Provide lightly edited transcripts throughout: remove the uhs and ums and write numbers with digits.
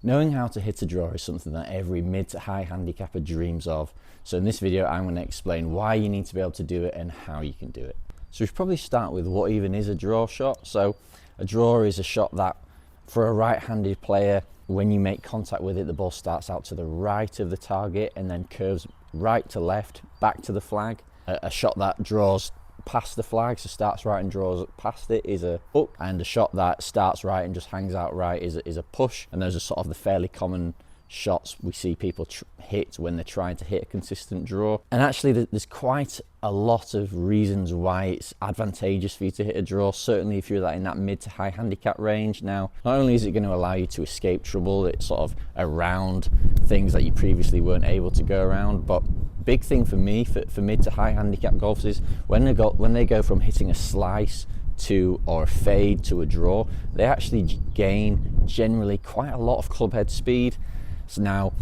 Knowing how to hit a draw is something that every mid to high handicapper dreams of. So in this video, I'm going to explain why you need to be able to do it and how you can do it. So we should probably start with what even is a draw shot. So a draw is a shot that, for a right-handed player, when you make contact with it, the ball starts out to the right of the target and then curves right to left, back to the flag. A shot that draws past the flag, so starts right and draws past it, is a hook, and a shot that starts right and just hangs out right is a push. And those are sort of the fairly common shots we see people hit when they're trying to hit a consistent draw. And actually there's quite a lot of reasons why it's advantageous for you to hit a draw, certainly if you're in that mid to high handicap range. Now, not only is it going to allow you to escape trouble, it's sort of around things that you previously weren't able to go around, but big thing for me for mid to high handicap golfers is when they go from hitting a slice to or a fade to a draw, they actually gain generally quite a lot of club head speed. So now,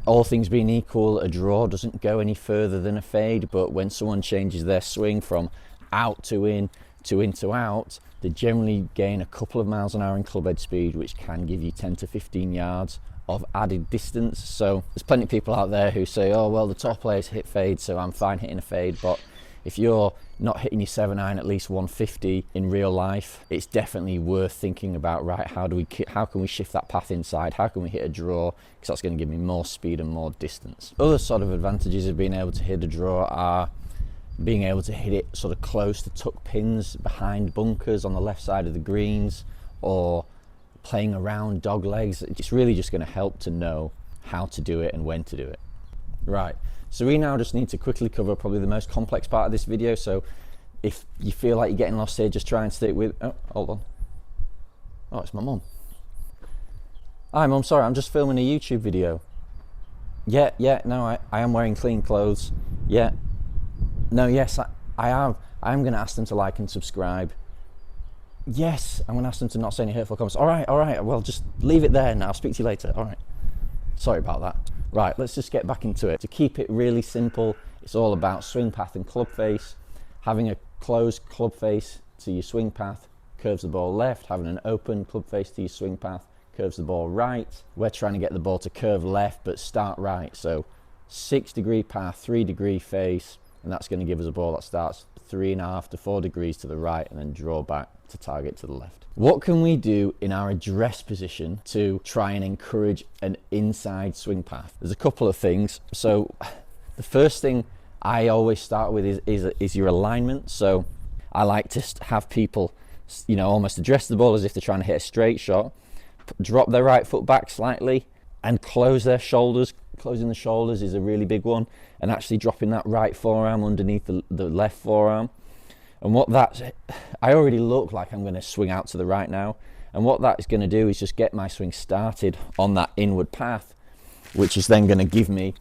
all things being equal, a draw doesn't go any further than a fade, but when someone changes their swing from out to in to out, they generally gain a couple of miles an hour in club head speed, which can give you 10 to 15 yards of added distance. So there's plenty of people out there who say, oh well, the top players hit fade, so I'm fine hitting a fade. But if you're not hitting your 7-iron at least 150 in real life, it's definitely worth thinking about, right, how can we shift that path inside? How can we hit a draw? Because that's going to give me more speed and more distance. Other sort of advantages of being able to hit a draw are being able to hit it sort of close to tuck pins behind bunkers on the left side of the greens, or playing around dog legs. It's really just going to help to know how to do it and when to do it. Right, so we now just need to quickly cover probably the most complex part of this video. So if you feel like you're getting lost here, just try and stick with, oh, hold on. Oh, it's my mum. Hi Mum, sorry, I'm just filming a YouTube video. Yeah, no, I am wearing clean clothes. Yeah, no, yes, I am going to ask them to like and subscribe. Yes, I'm going to ask them to not say any hurtful comments. All right, well, just leave it there and I'll speak to you later. All right, sorry about that. Right, let's just get back into it. To keep it really simple, it's all about swing path and club face. Having a closed club face to your swing path curves the ball left. Having an open club face to your swing path curves the ball right. We're trying to get the ball to curve left but start right. So 6-degree path, 3-degree face, and that's going to give us a ball that starts 3.5 to 4 degrees to the right and then draw back to target to the left. What can we do in our address position to try and encourage an inside swing path? There's a couple of things. So the first thing I always start with is your alignment. So I like to have people, almost address the ball as if they're trying to hit a straight shot, drop their right foot back slightly and close their shoulders. Closing the shoulders is a really big one, and actually dropping that right forearm underneath the left forearm. And I already look like I'm going to swing out to the right now, and what that is going to do is just get my swing started on that inward path, which is then going to give me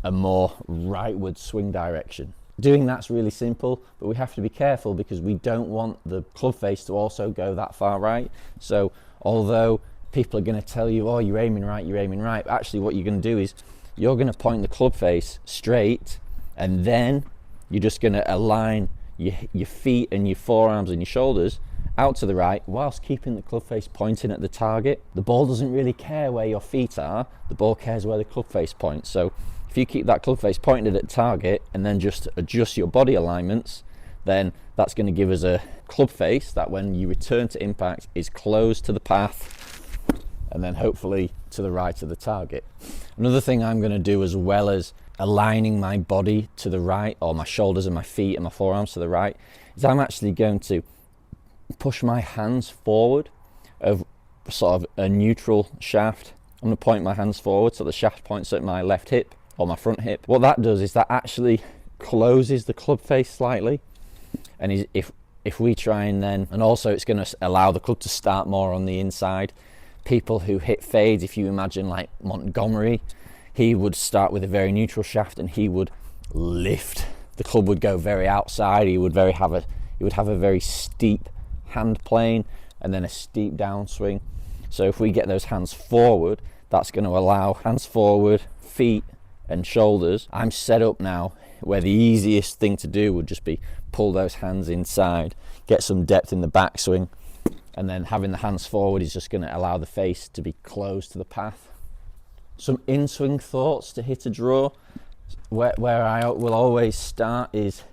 a more rightward swing direction. Doing that's really simple, but we have to be careful because we don't want the club face to also go that far right. So although people are going to tell you, oh, you're aiming right, but actually what you're going to do is you're going to point the club face straight, and then you're just going to align your feet and your forearms and your shoulders out to the right whilst keeping the club face pointing at the target. The ball doesn't really care where your feet are, the ball cares where the club face points. So if you keep that club face pointed at target and then just adjust your body alignments, then that's going to give us a club face that when you return to impact is close to the path and then hopefully to the right of the target. Another thing I'm going to do, as well as aligning my body to the right, or my shoulders and my feet and my forearms to the right, is I'm actually going to push my hands forward of sort of a neutral shaft. I'm going to point my hands forward so the shaft points at my left hip or my front hip. What that does is that actually closes the club face slightly, and if we try and also it's going to allow the club to start more on the inside. People who hit fades, if you imagine like Montgomery, he would start with a very neutral shaft and he would lift. The club would go very outside. He would have a very steep hand plane and then a steep downswing. So if we get those hands forward, that's going to allow hands forward, feet and shoulders. I'm set up now where the easiest thing to do would just be pull those hands inside, get some depth in the backswing, and then having the hands forward is just going to allow the face to be close to the path. Some in-swing thoughts to hit a draw. Where I will always start is,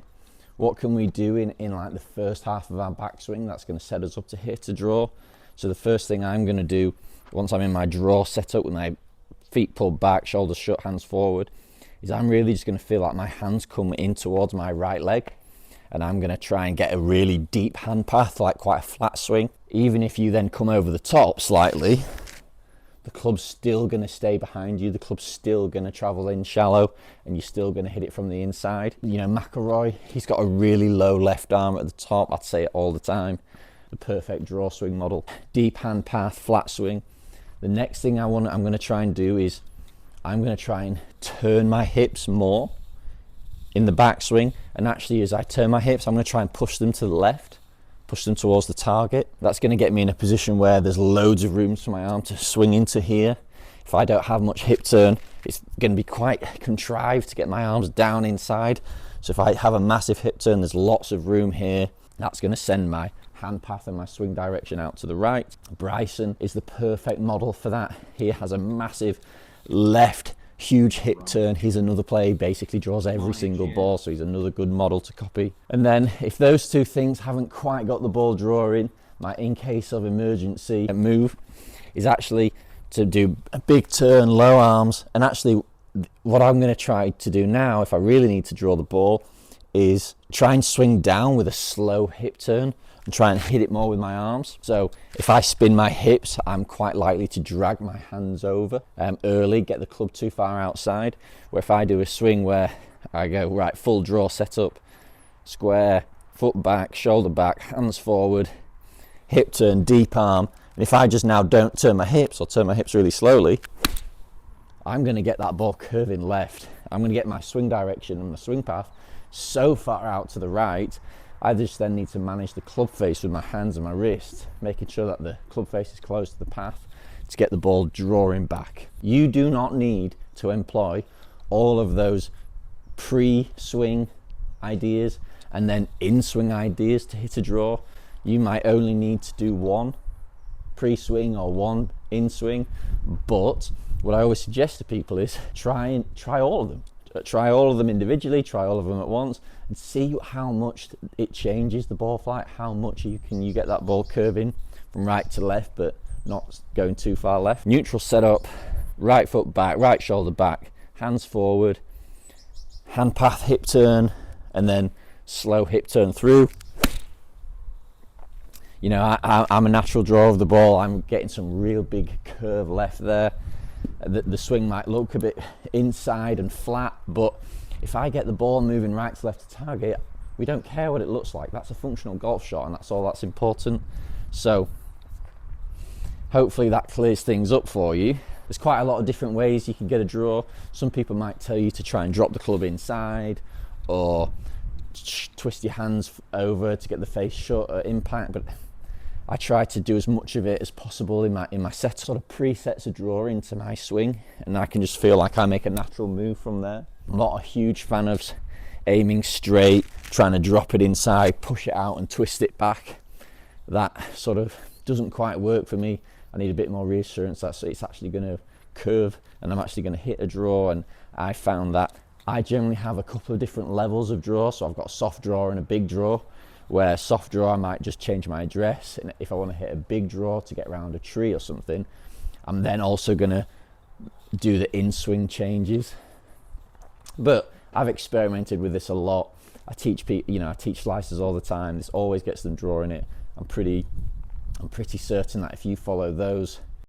what can we do in like the first half of our backswing that's going to set us up to hit a draw? So the first thing I'm going to do once I'm in my draw setup with my feet pulled back, shoulders shut, hands forward, is I'm really just going to feel like my hands come in towards my right leg, and I'm going to try and get a really deep hand path, like quite a flat swing. Even if you then come over the top slightly, the club's still going to stay behind you, the club's still going to travel in shallow, and you're still going to hit it from the inside. You know, McIlroy, he's got a really low left arm at the top. I'd say it all the time. The perfect draw swing model. Deep hand path, flat swing. The next thing I'm going to try and do is I'm going to try and turn my hips more in the backswing, and actually as I turn my hips, I'm going to try and push them to the left, push them towards the target. That's going to get me in a position where there's loads of room for my arm to swing into here. If I don't have much hip turn, it's going to be quite contrived to get my arms down inside. So if I have a massive hip turn, there's lots of room here. That's going to send my hand path and my swing direction out to the right. Bryson is the perfect model for that. He has a massive left, huge hip turn. He's another player, he basically draws every single ball, so he's another good model to copy. And then if those two things haven't quite got the ball drawing, my in case of emergency move is actually to do a big turn, low arms, and actually what I'm going to try to do now, if I really need to draw the ball, is try and swing down with a slow hip turn and try and hit it more with my arms. So if I spin my hips, I'm quite likely to drag my hands over early, get the club too far outside. Where if I do a swing where I go right, full draw setup, square, foot back, shoulder back, hands forward, hip turn, deep arm, and if I just now don't turn my hips or turn my hips really slowly, I'm going to get that ball curving left. I'm going to get my swing direction and my swing path so far out to the right. I just then need to manage the club face with my hands and my wrist, making sure that the club face is close to the path to get the ball drawing back. You do not need to employ all of those pre-swing ideas and then in-swing ideas to hit a draw. You might only need to do one pre-swing or one in-swing, but what I always suggest to people is try all of them. Try all of them individually, try all of them at once, and see how much it changes the ball flight, how much you get that ball curving from right to left, but not going too far left. Neutral setup, right foot back, right shoulder back, hands forward, hand path hip turn, and then slow hip turn through. You know, I'm a natural drawer of the ball. I'm getting some real big curve left there. The swing might look a bit inside and flat, but if I get the ball moving right to left to target, we don't care what it looks like. That's a functional golf shot, and that's all that's important. So hopefully that clears things up for you. There's quite a lot of different ways you can get a draw. Some people might tell you to try and drop the club inside, or twist your hands over to get the face shut at impact, but I try to do as much of it as possible in my set, sort of presets a draw into my swing, and I can just feel like I make a natural move from there. I'm not a huge fan of aiming straight, trying to drop it inside, push it out and twist it back. That sort of doesn't quite work for me. I need a bit more reassurance that it's actually going to curve and I'm actually going to hit a draw, and I found that I generally have a couple of different levels of draw. So I've got a soft draw and a big draw. Where soft draw I might just change my address, and if I want to hit a big draw to get around a tree or something, I'm then also going to do the in-swing changes. But I've experimented with this a lot. I teach people, I teach slicers all the time. This always gets them drawing it. I'm pretty certain that if you follow those